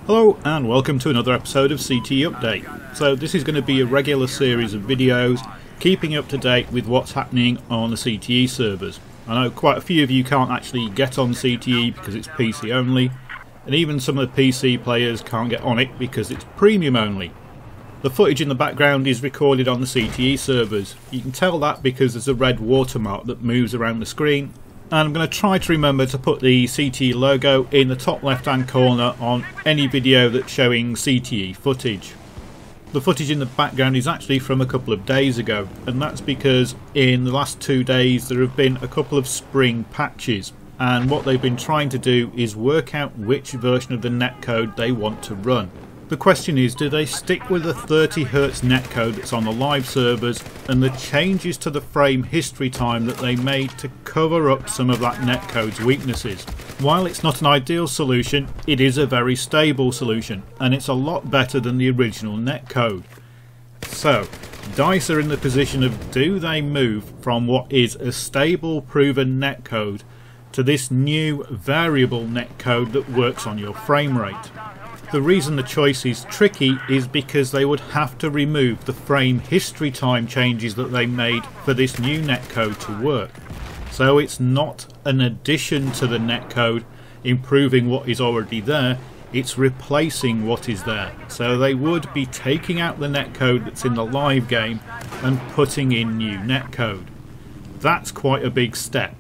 Hello and welcome to another episode of CTE Update. So this is going to be a regular series of videos keeping up to date with what's happening on the CTE servers. I know quite a few of you can't actually get on CTE because it's PC only, and even some of the PC players can't get on it because it's premium only. The footage in the background is recorded on the CTE servers. You can tell that because there's a red watermark that moves around the screen. And I'm going to try to remember to put the CTE logo in the top left hand corner on any video that's showing CTE footage. The footage in the background is actually from a couple of days ago, and that's because in the last 2 days there have been a couple of spring patches, and what they've been trying to do is work out which version of the netcode they want to run. The question is, do they stick with the 30Hz netcode that's on the live servers and the changes to the frame history time that they made to cover up some of that netcode's weaknesses? While it's not an ideal solution, it is a very stable solution, and it's a lot better than the original netcode. So, DICE are in the position of, do they move from what is a stable proven netcode to this new variable netcode that works on your frame rate? The reason the choice is tricky is because they would have to remove the frame history time changes that they made for this new netcode to work. So it's not an addition to the netcode improving what is already there, it's replacing what is there. So they would be taking out the netcode that's in the live game and putting in new netcode. That's quite a big step.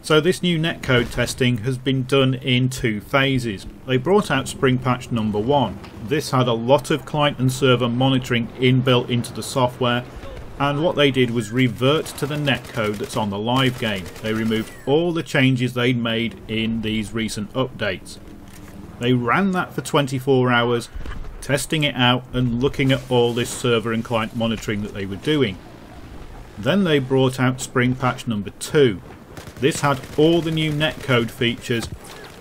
So this new netcode testing has been done in 2 phases. They brought out Spring Patch number 1. This had a lot of client and server monitoring inbuilt into the software, and what they did was revert to the netcode that's on the live game. They removed all the changes they'd made in these recent updates. They ran that for 24 hours, testing it out and looking at all this server and client monitoring that they were doing. Then they brought out Spring Patch number 2. This had all the new netcode features,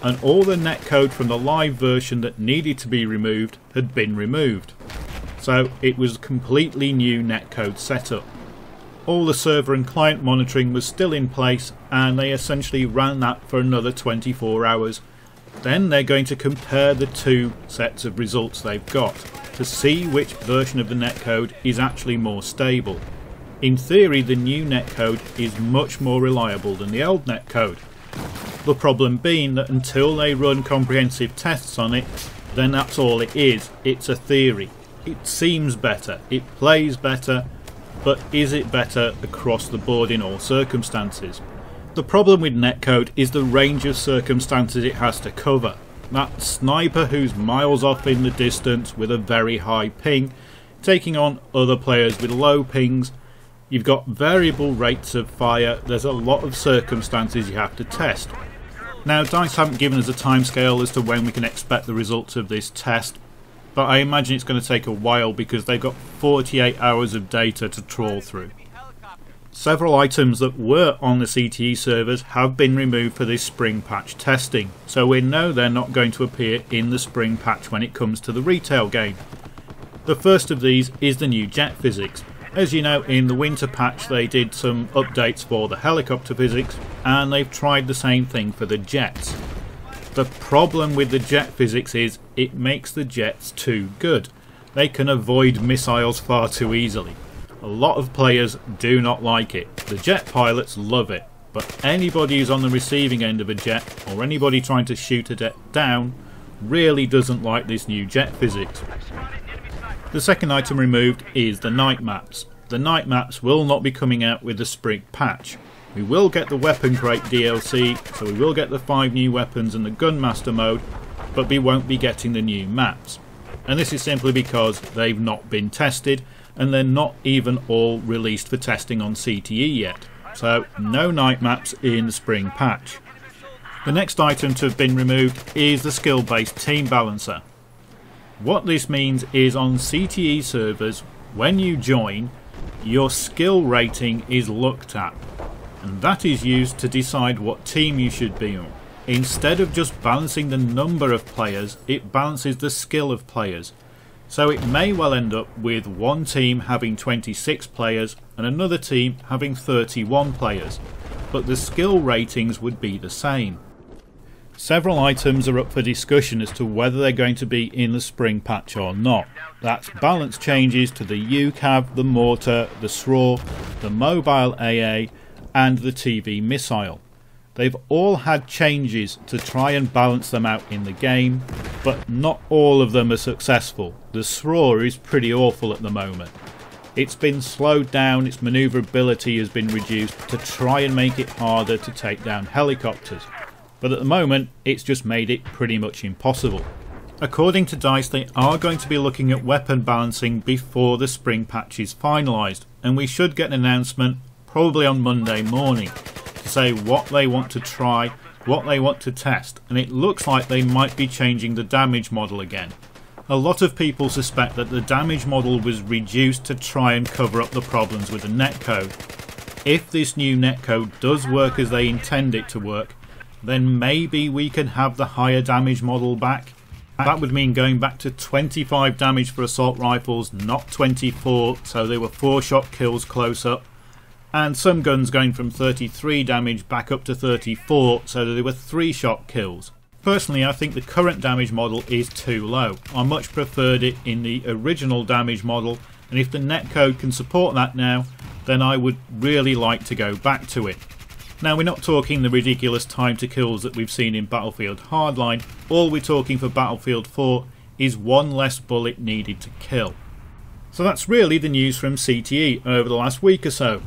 and all the netcode from the live version that needed to be removed had been removed. So it was a completely new netcode setup. All the server and client monitoring was still in place, and they essentially ran that for another 24 hours. Then they're going to compare the 2 sets of results they've got to see which version of the netcode is actually more stable. In theory, the new netcode is much more reliable than the old netcode. The problem being that until they run comprehensive tests on it, then that's all it is. It's a theory. It seems better, it plays better, but is it better across the board in all circumstances? The problem with netcode is the range of circumstances it has to cover. That sniper who's miles off in the distance with a very high ping, taking on other players with low pings. You've got variable rates of fire, there's a lot of circumstances you have to test. Now, DICE haven't given us a timescale as to when we can expect the results of this test, but I imagine it's going to take a while because they've got 48 hours of data to trawl through. Several items that were on the CTE servers have been removed for this spring patch testing, so we know they're not going to appear in the spring patch when it comes to the retail game. The first of these is the new jet physics. As you know, in the winter patch they did some updates for the helicopter physics, and they've tried the same thing for the jets. The problem with the jet physics is it makes the jets too good. They can avoid missiles far too easily. A lot of players do not like it. The jet pilots love it, but anybody who's on the receiving end of a jet, or anybody trying to shoot a jet down, really doesn't like this new jet physics. The second item removed is the night maps. The night maps will not be coming out with the spring patch. We will get the weapon crate DLC, so we will get the 5 new weapons and the gunmaster mode, but we won't be getting the new maps. And this is simply because they've not been tested, and they're not even all released for testing on CTE yet. So no night maps in the spring patch. The next item to have been removed is the skill-based team balancer. What this means is on CTE servers, when you join, your skill rating is looked at, and that is used to decide what team you should be on. Instead of just balancing the number of players, it balances the skill of players. So it may well end up with one team having 26 players and another team having 31 players, but the skill ratings would be the same. Several items are up for discussion as to whether they're going to be in the spring patch or not. That's balance changes to the UCAV, the mortar, the SRAW, the mobile AA and the TV missile. They've all had changes to try and balance them out in the game, but not all of them are successful. The SRAW is pretty awful at the moment. It's been slowed down, its manoeuvrability has been reduced to try and make it harder to take down helicopters. But at the moment, it's just made it pretty much impossible. According to DICE, they are going to be looking at weapon balancing before the spring patch is finalised, and we should get an announcement probably on Monday morning to say what they want to try, what they want to test, and it looks like they might be changing the damage model again. A lot of people suspect that the damage model was reduced to try and cover up the problems with the netcode. If this new netcode does work as they intend it to work, then maybe we can have the higher damage model back. That would mean going back to 25 damage for assault rifles, not 24, so they were 4-shot kills close up, and some guns going from 33 damage back up to 34, so that they were 3-shot kills. Personally, I think the current damage model is too low. I much preferred it in the original damage model, and if the netcode can support that now, then I would really like to go back to it. Now, we're not talking the ridiculous time to kills that we've seen in Battlefield Hardline. All we're talking for Battlefield 4 is one less bullet needed to kill. So that's really the news from CTE over the last week or so.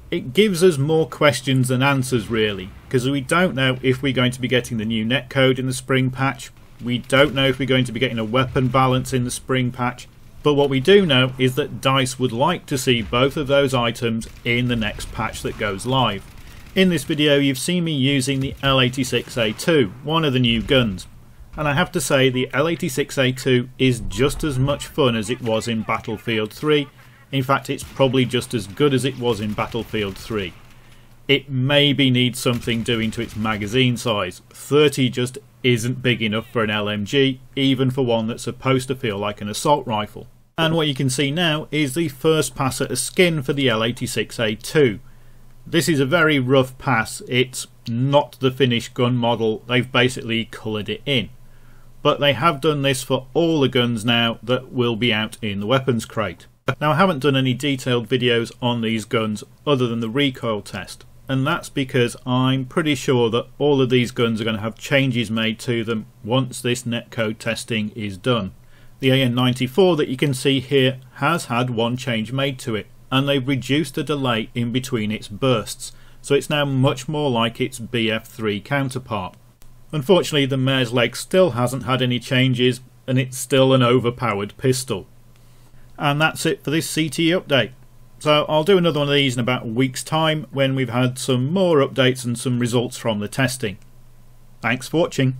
It gives us more questions than answers really, because we don't know if we're going to be getting the new netcode in the spring patch. We don't know if we're going to be getting a weapon balance in the spring patch. But what we do know is that DICE would like to see both of those items in the next patch that goes live. In this video you've seen me using the L86A2, one of the new guns. And I have to say the L86A2 is just as much fun as it was in Battlefield 3. In fact, it's probably just as good as it was in Battlefield 3. It maybe needs something doing to its magazine size. 30 just isn't big enough for an LMG, even for one that's supposed to feel like an assault rifle. And what you can see now is the first pass at a skin for the L86A2. This is a very rough pass. It's not the finished gun model. They've basically coloured it in. But they have done this for all the guns now that will be out in the weapons crate. Now, I haven't done any detailed videos on these guns other than the recoil test, and that's because I'm pretty sure that all of these guns are going to have changes made to them once this netcode testing is done. The AN-94 that you can see here has had one change made to it, and they've reduced the delay in between its bursts, so it's now much more like its BF3 counterpart. Unfortunately, the Mare's Leg still hasn't had any changes, and it's still an overpowered pistol. And that's it for this CTE update. So I'll do another one of these in about a week's time when we've had some more updates and some results from the testing. Thanks for watching.